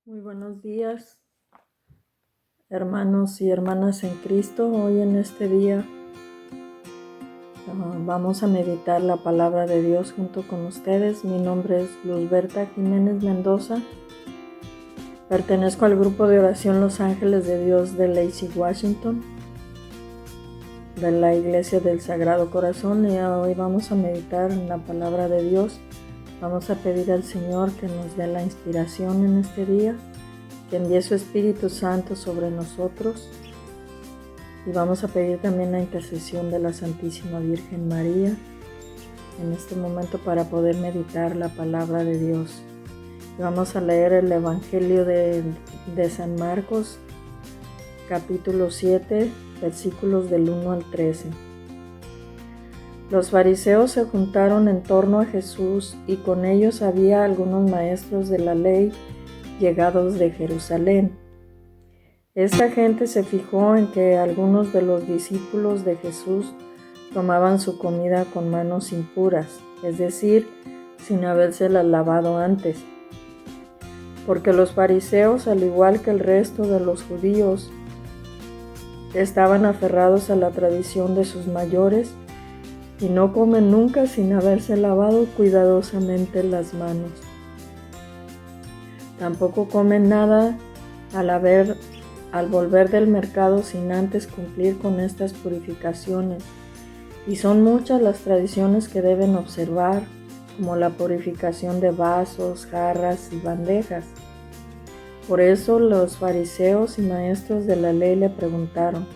Muy buenos días, hermanos y hermanas en Cristo. Hoy en este día vamos a meditar la palabra de Dios junto con ustedes. Mi nombre es Luzberta Jiménez Mendoza. Pertenezco al grupo de oración Los Ángeles de Dios de Lacey, Washington, de la Iglesia del Sagrado Corazón, y hoy vamos a meditar en la palabra de Dios. Vamos a pedir al Señor que nos dé la inspiración en este día, que envíe su Espíritu Santo sobre nosotros, y vamos a pedir también la intercesión de la Santísima Virgen María en este momento para poder meditar la palabra de Dios. Y vamos a leer el Evangelio de San Marcos, capítulo 7, versículos del 1 al 13. Los fariseos se juntaron en torno a Jesús, y con ellos había algunos maestros de la ley llegados de Jerusalén. Esta gente se fijó en que algunos de los discípulos de Jesús tomaban su comida con manos impuras, es decir, sin habérselas lavado antes. Porque los fariseos, al igual que el resto de los judíos, estaban aferrados a la tradición de sus mayores y no comen nunca sin haberse lavado cuidadosamente las manos. Tampoco comen nada al volver del mercado sin antes cumplir con estas purificaciones. Y son muchas las tradiciones que deben observar, como la purificación de vasos, jarras y bandejas. Por eso los fariseos y maestros de la ley le preguntaron: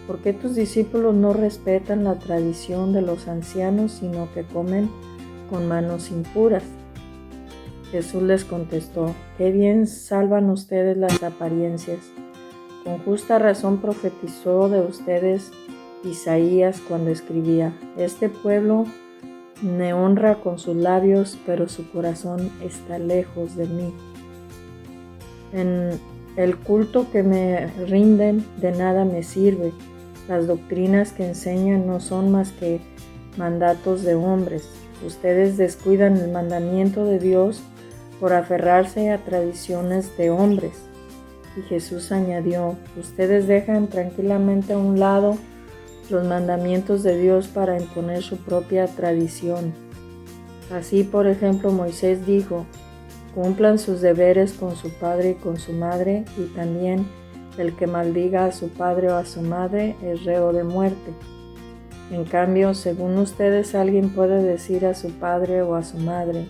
¿por qué tus discípulos no respetan la tradición de los ancianos, sino que comen con manos impuras? Jesús les contestó: qué bien salvan ustedes las apariencias. Con justa razón profetizó de ustedes Isaías cuando escribía: este pueblo me honra con sus labios, pero su corazón está lejos de mí. En el culto que me rinden de nada me sirve. Las doctrinas que enseñan no son más que mandatos de hombres. Ustedes descuidan el mandamiento de Dios por aferrarse a tradiciones de hombres. Y Jesús añadió: ustedes dejan tranquilamente a un lado los mandamientos de Dios para imponer su propia tradición. Así, por ejemplo, Moisés dijo: cumplan sus deberes con su padre y con su madre, y también el que maldiga a su padre o a su madre es reo de muerte. En cambio, según ustedes, alguien puede decir a su padre o a su madre: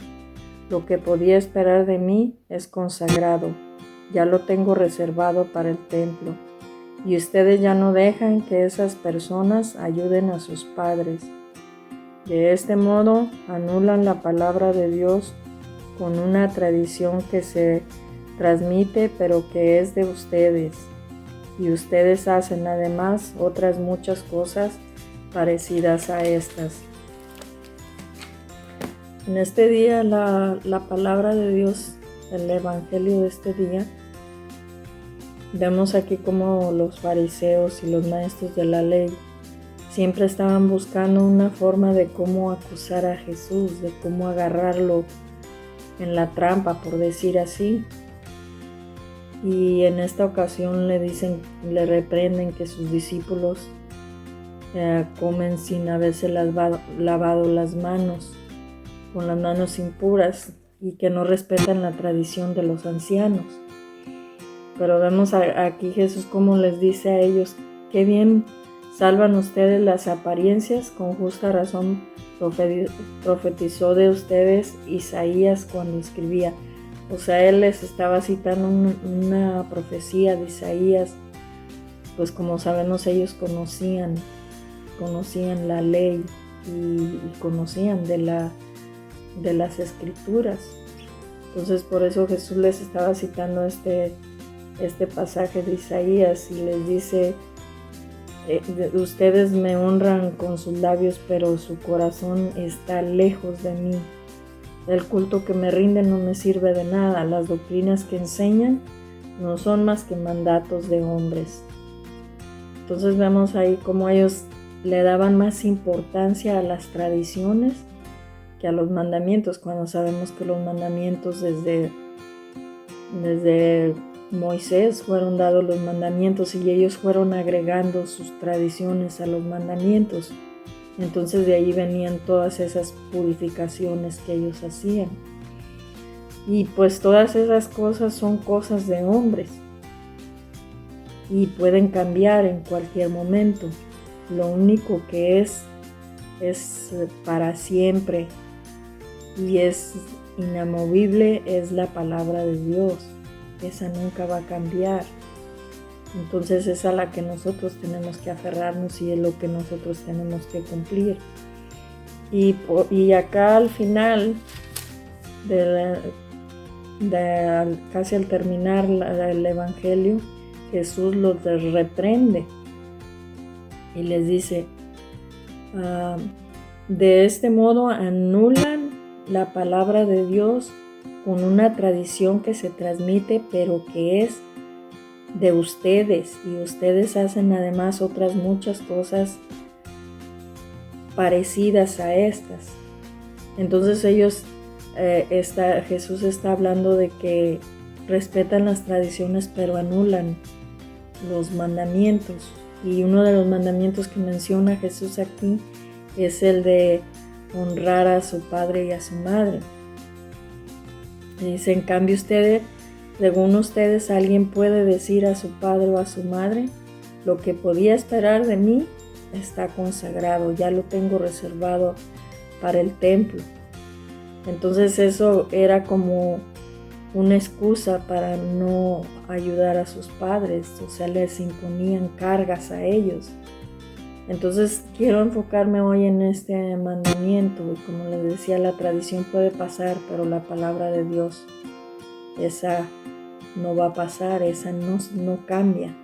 lo que podía esperar de mí es consagrado, ya lo tengo reservado para el templo. Y ustedes ya no dejan que esas personas ayuden a sus padres. De este modo, anulan la palabra de Dios con una tradición que se transmite pero que es de ustedes. Y ustedes hacen además otras muchas cosas parecidas a estas. En este día la palabra de Dios, el Evangelio de este día, vemos aquí como los fariseos y los maestros de la ley siempre estaban buscando una forma de cómo acusar a Jesús, de cómo agarrarlo en la trampa, por decir así. Y en esta ocasión le reprenden que sus discípulos comen sin haberse lavado las manos, con las manos impuras, y que no respetan la tradición de los ancianos. Pero vemos aquí Jesús como les dice a ellos: qué bien salvan ustedes las apariencias, con justa razón profetizó de ustedes Isaías cuando escribía. O sea, él les estaba citando una profecía de Isaías, pues como sabemos ellos conocían la ley y conocían de las escrituras. Entonces por eso Jesús les estaba citando este pasaje de Isaías y les dice: ustedes me honran con sus labios, pero su corazón está lejos de mí. El culto que me rinden no me sirve de nada. Las doctrinas que enseñan no son más que mandatos de hombres. Entonces vemos ahí cómo ellos le daban más importancia a las tradiciones que a los mandamientos, cuando sabemos que los mandamientos desde Desde Moisés fueron dados los mandamientos y ellos fueron agregando sus tradiciones a los mandamientos. Entonces de ahí venían todas esas purificaciones que ellos hacían. Y pues todas esas cosas son cosas de hombres y pueden cambiar en cualquier momento. Lo único que es para siempre y es inamovible es la palabra de Dios. Esa nunca va a cambiar. Entonces es a la que nosotros tenemos que aferrarnos y es lo que nosotros tenemos que cumplir. Y acá al final, casi al terminar el Evangelio, Jesús los reprende y les dice, de este modo anulan la palabra de Dios con una tradición que se transmite, pero que es de ustedes, y ustedes hacen además otras muchas cosas parecidas a estas. Entonces Jesús está hablando de que respetan las tradiciones pero anulan los mandamientos, y uno de los mandamientos que menciona Jesús aquí es el de honrar a su padre y a su madre. Dice, en cambio según ustedes, alguien puede decir a su padre o a su madre, lo que podía esperar de mí está consagrado, ya lo tengo reservado para el templo. Entonces eso era como una excusa para no ayudar a sus padres, o sea, les imponían cargas a ellos. Entonces quiero enfocarme hoy en este mandamiento, y como les decía, la tradición puede pasar, pero la palabra de Dios, esa no va a pasar, esa no cambia.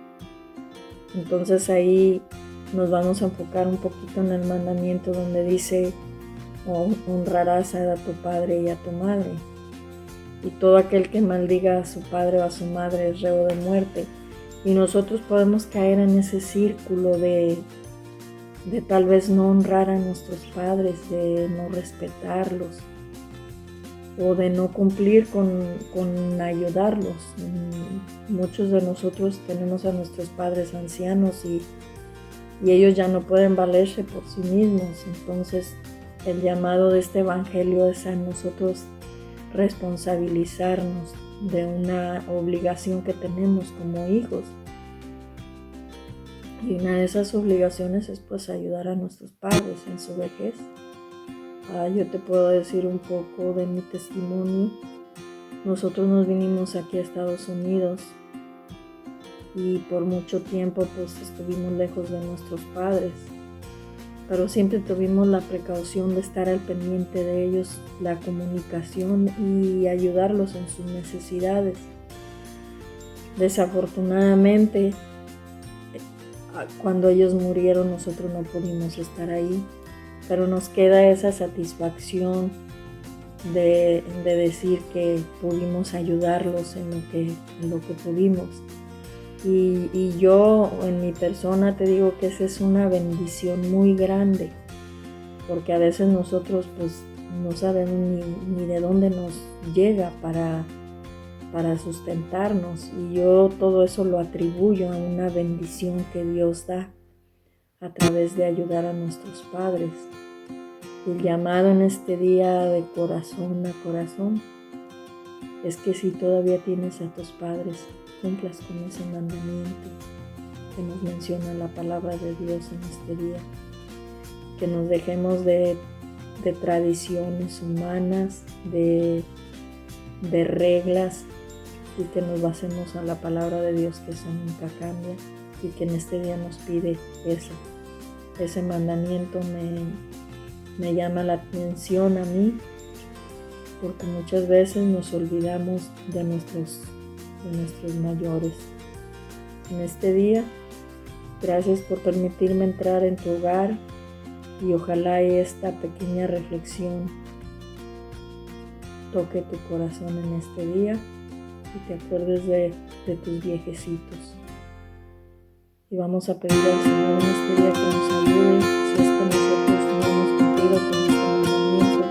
Entonces ahí nos vamos a enfocar un poquito en el mandamiento donde dice, honrarás a tu padre y a tu madre. Y todo aquel que maldiga a su padre o a su madre es reo de muerte. Y nosotros podemos caer en ese círculo de tal vez no honrar a nuestros padres, de no respetarlos o de no cumplir con ayudarlos. Muchos de nosotros tenemos a nuestros padres ancianos y ellos ya no pueden valerse por sí mismos. Entonces el llamado de este evangelio es a nosotros responsabilizarnos de una obligación que tenemos como hijos. Y una de esas obligaciones es pues ayudar a nuestros padres en su vejez. Yo te puedo decir un poco de mi testimonio. Nosotros nos vinimos aquí a Estados Unidos y por mucho tiempo pues estuvimos lejos de nuestros padres, pero siempre tuvimos la precaución de estar al pendiente de ellos, la comunicación y ayudarlos en sus necesidades. Desafortunadamente, cuando ellos murieron nosotros no pudimos estar ahí, pero nos queda esa satisfacción de decir que pudimos ayudarlos en lo que pudimos. Y yo en mi persona te digo que esa es una bendición muy grande, porque a veces nosotros pues no sabemos ni de dónde nos llega para sustentarnos, y yo todo eso lo atribuyo a una bendición que Dios da a través de ayudar a nuestros padres. El llamado en este día de corazón a corazón es que si todavía tienes a tus padres, cumplas con ese mandamiento que nos menciona la palabra de Dios en este día, que nos dejemos de tradiciones humanas, de reglas, y que nos basemos a la palabra de Dios, que eso nunca cambia, y que en este día nos pide eso. Ese mandamiento me llama la atención a mí, porque muchas veces nos olvidamos de nuestros mayores. En este día, gracias por permitirme entrar en tu hogar, y ojalá esta pequeña reflexión toque tu corazón en este día y te acuerdes de tus viejecitos. Y vamos a pedir al Señor en este día que nos ayude, si es que nosotros no hemos cumplido con este mandamiento,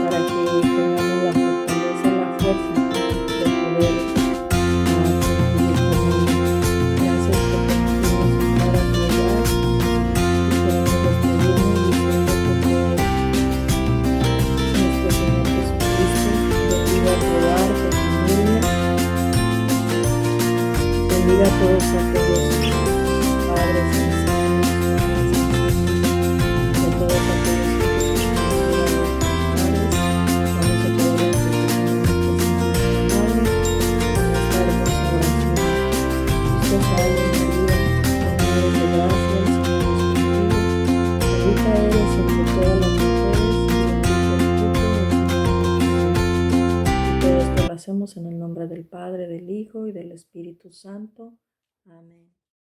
para que tengamos la fortaleza, la fuerza de poder todos aquellos padres, ancianos, madres, de todos aquellos hijos que se han olvidado de sus padres, vamos a poder reflexionar en este Santísimo Nombre con esta hermosa oración. Dios te salve María, llena eres de gracia, el Señor es contigo, bendita eres entre todas las mujeres y bendito el fruto de tu vientre Jesús. Y todo esto lo hacemos en el nombre del Padre, del Hijo y del Espíritu Santo. Amén.